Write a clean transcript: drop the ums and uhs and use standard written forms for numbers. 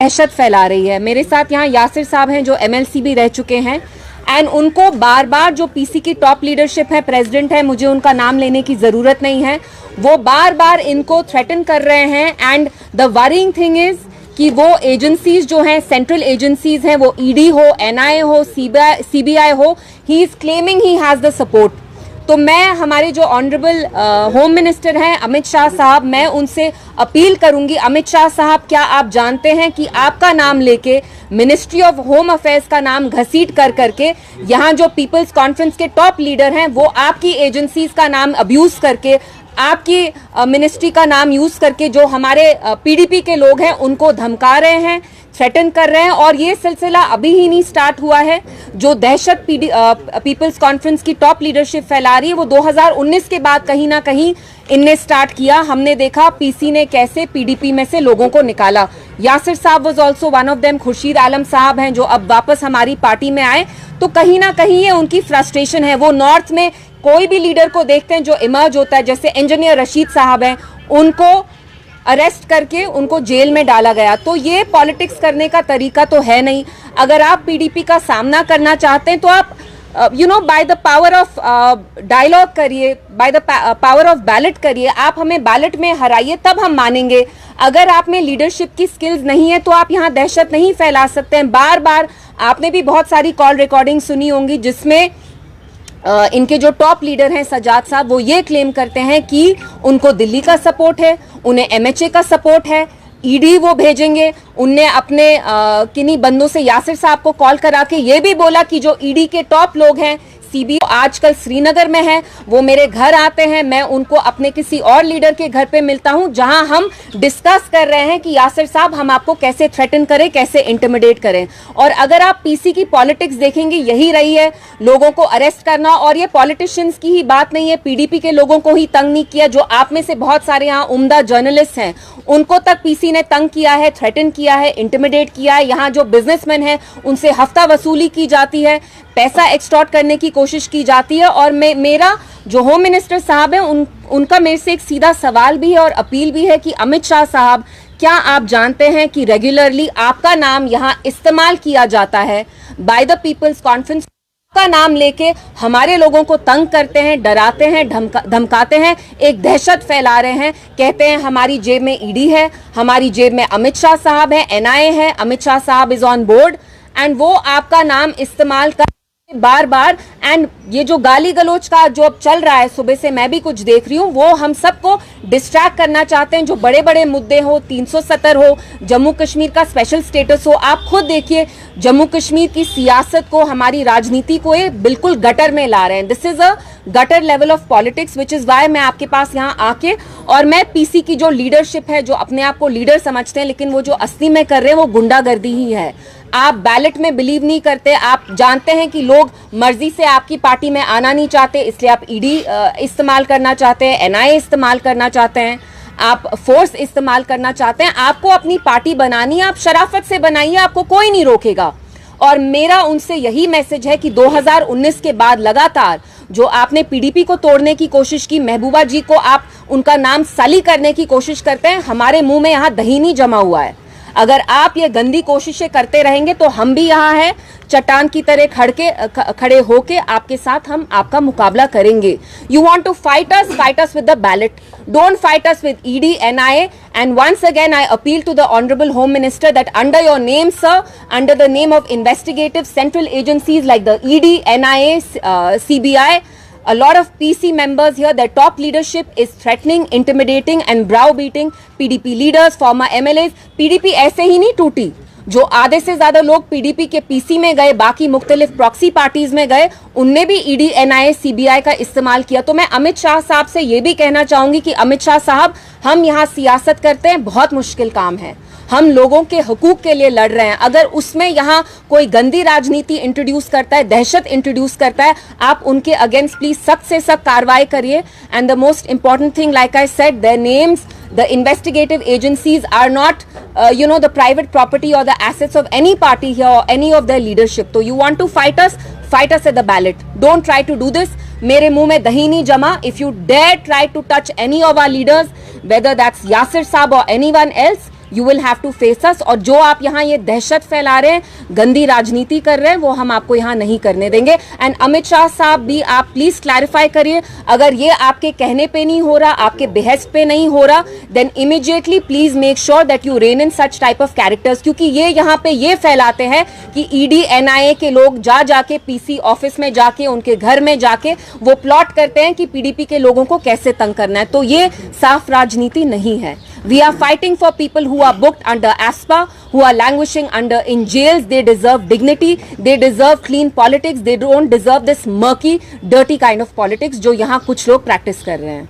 दहशत फैला रही है। मेरे साथ यहाँ यासिर साहब हैं जो MLC भी रह चुके हैं, एंड उनको बार बार जो पीसी की टॉप लीडरशिप है, प्रेसिडेंट है, मुझे उनका नाम लेने की ज़रूरत नहीं है, वो बार बार इनको थ्रेटन कर रहे हैं। And the worrying thing is कि वो एजेंसीज जो हैं, सेंट्रल एजेंसीज हैं, वो ED हो, NIA हो, CBI हो, he is claiming he has the support. तो मैं हमारे जो ऑनरेबल होम मिनिस्टर हैं अमित शाह साहब, मैं उनसे अपील करूंगी, अमित शाह साहब क्या आप जानते हैं कि आपका नाम लेके मिनिस्ट्री ऑफ होम अफेयर्स का नाम घसीट कर करके यहाँ जो पीपल्स कॉन्फ्रेंस के टॉप लीडर हैं वो आपकी एजेंसीज का नाम अब्यूज करके, आपकी मिनिस्ट्री का नाम यूज करके जो हमारे PDP के लोग हैं उनको धमका रहे हैं, थ्रेटन कर रहे हैं। और ये सिलसिला अभी ही नहीं स्टार्ट हुआ है। जो दहशत पीपल्स कॉन्फ्रेंस की टॉप लीडरशिप फैला रही है वो 2019 के बाद कहीं ना कहीं इनने स्टार्ट किया। हमने देखा PC ने कैसे PDP में से लोगों को निकाला। यासिर साहब was also one of them. Khurshid Alam साहब हैं जो अब वापस हमारी पार्टी में आए, तो कहीं ना कहीं ये उनकी फ्रस्ट्रेशन है। वो नॉर्थ में कोई भी लीडर को देखते हैं जो इमर्ज होता है, जैसे इंजीनियर रशीद साहब हैं, उनको अरेस्ट करके उनको जेल में डाला गया। तो ये पॉलिटिक्स करने का तरीका तो है नहीं। अगर आप PDP का सामना करना चाहते हैं तो आप by the power of dialogue करिए, by the power of ballot करिए। आप हमें बैलेट में हराइए, तब हम मानेंगे। अगर आप में लीडरशिप की स्किल्स नहीं है तो आप यहाँ दहशत नहीं फैला सकते हैं। बार बार आपने भी बहुत सारी कॉल रिकॉर्डिंग सुनी होंगी जिसमें इनके जो टॉप लीडर हैं सजाद साहब, वो ये क्लेम करते हैं कि उनको दिल्ली का सपोर्ट है, उन्हें MHA का सपोर्ट है, ED वो भेजेंगे। उनने अपने किन्हीं बंदों से यासिर साहब को कॉल करा के ये भी बोला कि जो ED के टॉप लोग हैं, CBI आजकल श्रीनगर में है, वो मेरे घर आते हैं, मैं उनको अपने किसी और लीडर के घर पे मिलता हूं, जहां हम डिस्कस कर रहे हैं कि यासिर साहब हम आपको कैसे थ्रेटन करें, कैसे इंटिमिडेट करें। और अगर आप PC की पॉलिटिक्स देखेंगे, यही रही है, लोगों को अरेस्ट करना। और ये पॉलिटिशियंस की ही बात नहीं है, PDP के लोगों को ही तंग नहीं किया। जो आप में से बहुत सारे यहाँ उम्दा जर्नलिस्ट हैं, उनको तक PC ने तंग किया है, थ्रेटन किया है, इंटिमिडेट किया है। यहाँ जो बिजनेसमैन हैं उनसे हफ्ता वसूली की जाती है, पैसा एक्सटॉर्ट करने की कोशिश की जाती है। और मेरा जो होम मिनिस्टर साहब हैं उनका मेरे से एक सीधा सवाल भी है और अपील भी है कि अमित शाह साहब, क्या आप जानते हैं कि रेगुलरली आपका नाम यहाँ इस्तेमाल किया जाता है बाय द पीपल्स कॉन्फ्रेंस का नाम लेके हमारे लोगों को तंग करते हैं, डराते हैं, धमकाते हैं, एक दहशत फैला रहे हैं। कहते हैं हमारी जेब में ED है, हमारी जेब में अमित शाह साहब है, NIA है, अमित शाह साहब इज ऑन बोर्ड, एंड वो आपका नाम इस्तेमाल कर बार बार। एंड ये जो गाली गलोच का जो अब चल रहा है, सुबह से मैं भी कुछ देख रही हूँ, वो हम सबको डिस्ट्रैक्ट करना चाहते हैं। जो बड़े बड़े मुद्दे हो, 370 हो, जम्मू कश्मीर का स्पेशल स्टेटस हो, आप खुद देखिए जम्मू कश्मीर की सियासत को, हमारी राजनीति को ये बिल्कुल गटर में ला रहे हैं। This is a gutter level of politics, which is why मैं आपके पास यहाँ आके, और मैं PC की जो लीडरशिप है, जो अपने आप को लीडर समझते हैं, लेकिन वो जो असली में कर रहे हैं वो गुंडागर्दी ही है। आप बैलेट में बिलीव नहीं करते, आप जानते हैं कि लोग मर्जी से आपकी पार्टी में आना नहीं चाहते, इसलिए आप ED इस्तेमाल करना चाहते हैं, NIA इस्तेमाल करना चाहते हैं, आप फोर्स इस्तेमाल करना चाहते हैं। आपको अपनी पार्टी बनानी है, आप शराफत से बनाइए, आपको कोई नहीं रोकेगा। और मेरा उनसे यही मैसेज है कि 2019 के बाद लगातार जो आपने PDP को तोड़ने की कोशिश की, महबूबा जी को आप उनका नाम साली करने की कोशिश करते हैं, हमारे मुंह में यहाँ दही नहीं जमा हुआ है। अगर आप ये गंदी कोशिशें करते रहेंगे तो हम भी यहाँ हैं, चट्टान की तरह खड़े होके आपके साथ हम आपका मुकाबला करेंगे। You want to fight us with the ballot, don't fight us with ED, NIA। And once again I appeal to the honorable home minister that under your name, sir, under the name of investigative central agencies like the ED, NIA, CBI, a lot of PC members here, their top leadership is threatening, intimidating and browbeating PDP leaders, former MLAs. PDP ऐसे ही नहीं टूटी। जो आधे से ज्यादा लोग PDP के PC में गए, बाकी मुख्तलिफ प्रॉक्सी पार्टीज में गए, उनने भी ED, NIA, CBI का इस्तेमाल किया। तो मैं अमित शाह साहब से ये भी कहना चाहूंगी कि अमित शाह साहब, हम यहाँ सियासत करते हैं, बहुत मुश्किल काम है, हम लोगों के हकूक के लिए लड़ रहे हैं। अगर उसमें यहाँ कोई गंदी राजनीति इंट्रोड्यूस करता है, दहशत इंट्रोड्यूस करता है, आप उनके अगेंस्ट प्लीज सख्त से सख्त कार्रवाई करिए। And the most important thing, like I said, their names, the investigative agencies are not the private property or the assets of any party here or any of their leadership. So you want to fight us at the ballot. Don't try to do this. मेरे मुंह में दही नहीं जमा. If you dare try to touch any of our leaders, whether that's Yasir Saab or anyone else, you will have to face us. और जो आप यहाँ ये दहशत फैला रहे हैं, गंदी राजनीति कर रहे हैं, वो हम आपको यहाँ नहीं करने देंगे। एंड अमित शाह साहब भी आप प्लीज क्लैरिफाई करिए, अगर ये आपके कहने पे नहीं हो रहा, आपके बेहस पे नहीं हो रहा, then immediately please make sure that you rein in such type of characters. क्योंकि ये यहाँ पे ये फैलाते हैं कि ईडी एनआईए के लोग जाके पीसी ऑफिस में जाके, उनके घर में जाके वो प्लॉट करते हैं कि पीडीपी के लोगों को कैसे तंग करना है। तो ये साफ राजनीति नहीं है। We are fighting for people who are booked under ASPA, who are languishing in jails. They deserve dignity. They deserve clean politics. They don't deserve this murky, dirty kind of politics जो यहाँ कुछ लोग practice कर रहे हैं।